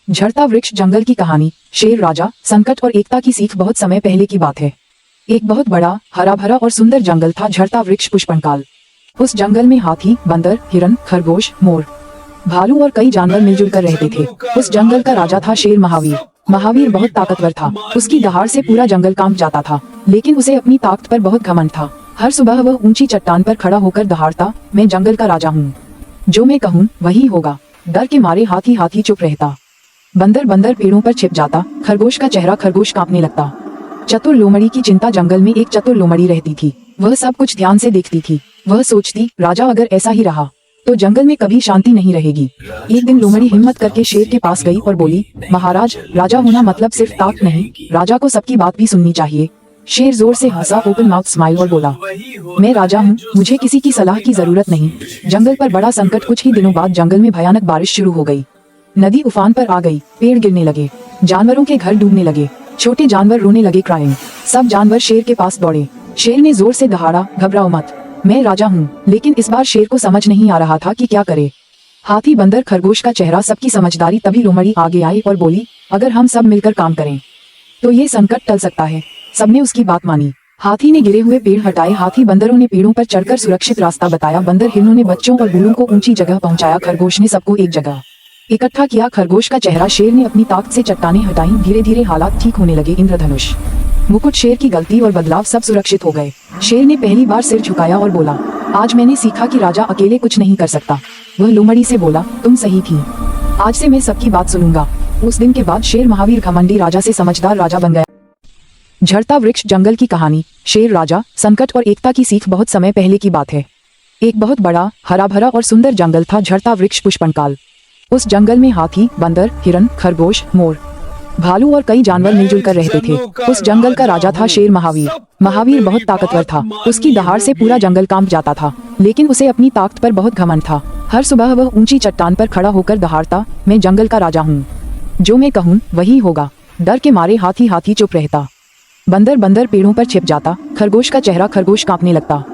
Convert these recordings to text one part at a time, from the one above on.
झड़ता वृक्ष जंगल की कहानी। शेर, राजा, संकट और एकता की सीख। बहुत समय पहले की बात है। एक बहुत बड़ा हरा भरा और सुंदर जंगल था। झड़ता वृक्ष पुष्पनकाल। उस जंगल में हाथी, बंदर, हिरन, खरगोश, मोर, भालू और कई जानवर मिलजुल कर रहते थे। उस जंगल का राजा था शेर महावीर। महावीर बहुत ताकतवर था। उसकी दहाड़ से पूरा जंगल कांप जाता था, लेकिन उसे अपनी ताकत पर बहुत घमंड था। हर सुबह वह ऊंची चट्टान पर खड़ा होकर दहाड़ता, मैं जंगल का राजा हूँ, जो मैं कहूँ वही होगा। डर के मारे हाथी हाथी चुप रहता, बंदर बंदर पेड़ों पर छिप जाता, खरगोश का चेहरा खरगोश कांपने लगता। चतुर लोमड़ी की चिंता। जंगल में एक चतुर लोमड़ी रहती थी। वह सब कुछ ध्यान से देखती थी। वह सोचती, राजा अगर ऐसा ही रहा तो जंगल में कभी शांति नहीं रहेगी। एक दिन लोमड़ी हिम्मत करके शेर के पास गई और बोली, महाराज, राजा होना मतलब सिर्फ ताकत नहीं, राजा को सबकी बात भी सुननी चाहिए। शेर जोर से हंसा, ओपन माउथ स्माइल, और बोला, मैं राजा हूँ, मुझे किसी की सलाह की जरूरत नहीं। जंगल पर बड़ा संकट। कुछ ही दिनों बाद जंगल में भयानक बारिश शुरू हो गई। नदी उफान पर आ गई, पेड़ गिरने लगे, जानवरों के घर डूबने लगे, छोटे जानवर रोने लगे, क्राइंग। सब जानवर शेर के पास दौड़े। शेर ने जोर से दहाड़ा, घबराओ मत, मैं राजा हूँ। लेकिन इस बार शेर को समझ नहीं आ रहा था कि क्या करे। हाथी, बंदर, खरगोश का चेहरा सबकी समझदारी। तभी लोमड़ी आगे आई और बोली, अगर हम सब मिलकर काम करें तो ये संकट टल सकता है। सबने उसकी बात मानी। हाथी ने गिरे हुए पेड़ हटाए, हाथी बंदरों ने पेड़ों पर चढ़कर सुरक्षित रास्ता बताया, बंदर हिरणों ने बच्चों और बूढ़ों को ऊंची जगह पहुंचाया, खरगोश ने सबको एक जगह इकट्ठा किया। खरगोश का चेहरा। शेर ने अपनी ताकत से चट्टानें हटाई, धीरे धीरे हालात ठीक होने लगे। इंद्रधनुष, मुकुट, शेर की गलती और बदलाव, सब सुरक्षित हो गए। शेर ने पहली बार सिर झुकाया और बोला, आज मैंने सीखा कि राजा अकेले कुछ नहीं कर सकता। वह लोमड़ी से बोला, तुम सही थी, आज से मैं सबकी बात सुनूंगा। उस दिन के बाद शेर महावीर घमंडी राजा से समझदार राजा बन गया। झड़ता वृक्ष जंगल की कहानी। शेर, राजा, संकट और एकता की सीख। बहुत समय पहले की बात है। एक बहुत बड़ा हरा भरा और सुंदर जंगल था। झड़ता वृक्ष पुष्पनकाल। उस जंगल में हाथी, बंदर, हिरन, खरगोश, मोर, भालू और कई जानवर मिलजुल कर रहते थे। उस जंगल का राजा था शेर महावीर। महावीर बहुत ताकतवर था। उसकी दहाड़ से पूरा जंगल कांप जाता था, लेकिन उसे अपनी ताकत पर बहुत घमंड था। हर सुबह वह ऊंची चट्टान पर खड़ा होकर दहाड़ता, मैं जंगल का राजा हूँ, जो मैं कहूँ वही होगा। डर के मारे हाथी हाथी चुप रहता, बंदर बंदर पेड़ों पर छिप जाता, खरगोश का चेहरा खरगोश कांपने लगता।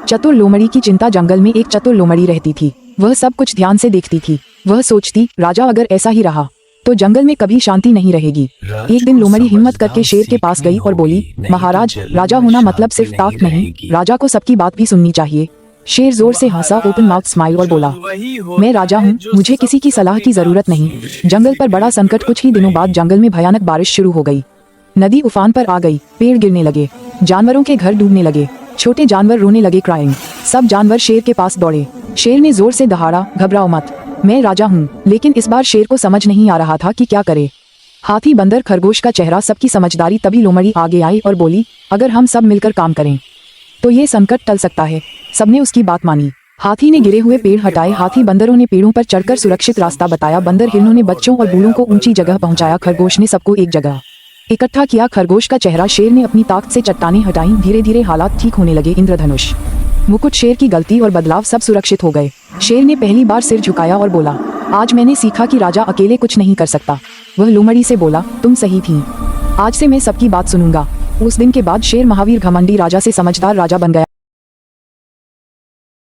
चतुर लोमड़ी की चिंता। जंगल में एक चतुर लोमड़ी रहती थी। वह सब कुछ ध्यान से देखती थी। वह सोचती, राजा अगर ऐसा ही रहा तो जंगल में कभी शांति नहीं रहेगी। एक दिन लोमड़ी हिम्मत करके शेर के पास गई और बोली, महाराज, राजा होना मतलब सिर्फ ताकत नहीं, राजा को सबकी बात भी सुननी चाहिए। शेर जोर से हंसा, ओपन माउथ स्माइल, और बोला, मैं राजा हूँ, मुझे किसी की सलाह की जरूरत नहीं। जंगल पर बड़ा संकट। कुछ ही दिनों बाद जंगल में भयानक बारिश शुरू हो गई। नदी उफान पर आ गई, पेड़ गिरने लगे, जानवरों के घर डूबने लगे, छोटे जानवर रोने लगे, क्राइंग। सब जानवर शेर के पास दौड़े। शेर ने जोर से दहाड़ा, घबराओ मत, मैं राजा हूँ। लेकिन इस बार शेर को समझ नहीं आ रहा था कि क्या करे। हाथी, बंदर, खरगोश का चेहरा सबकी समझदारी। तभी लोमड़ी आगे आई और बोली, अगर हम सब मिलकर काम करें तो ये संकट टल सकता है। सबने उसकी बात मानी। हाथी ने गिरे हुए पेड़ हटाए, हाथी बंदरों ने पेड़ों पर चढ़कर सुरक्षित रास्ता बताया, बंदर हिरणों ने बच्चों और बूढ़ों को ऊंची जगह पहुंचाया, खरगोश ने सबको एक जगह इकट्ठा किया। खरगोश का चेहरा। शेर ने अपनी ताकत से चट्टानें हटाई, धीरे धीरे हालात ठीक होने लगे। इंद्रधनुष, मुकुट, शेर की गलती और बदलाव, सब सुरक्षित हो गए। शेर ने पहली बार सिर झुकाया और बोला, आज मैंने सीखा कि राजा अकेले कुछ नहीं कर सकता। वह लोमड़ी से बोला, तुम सही थी, आज से मैं सबकी बात सुनूंगा। उस दिन के बाद शेर महावीर घमंडी राजा से समझदार राजा बन गया।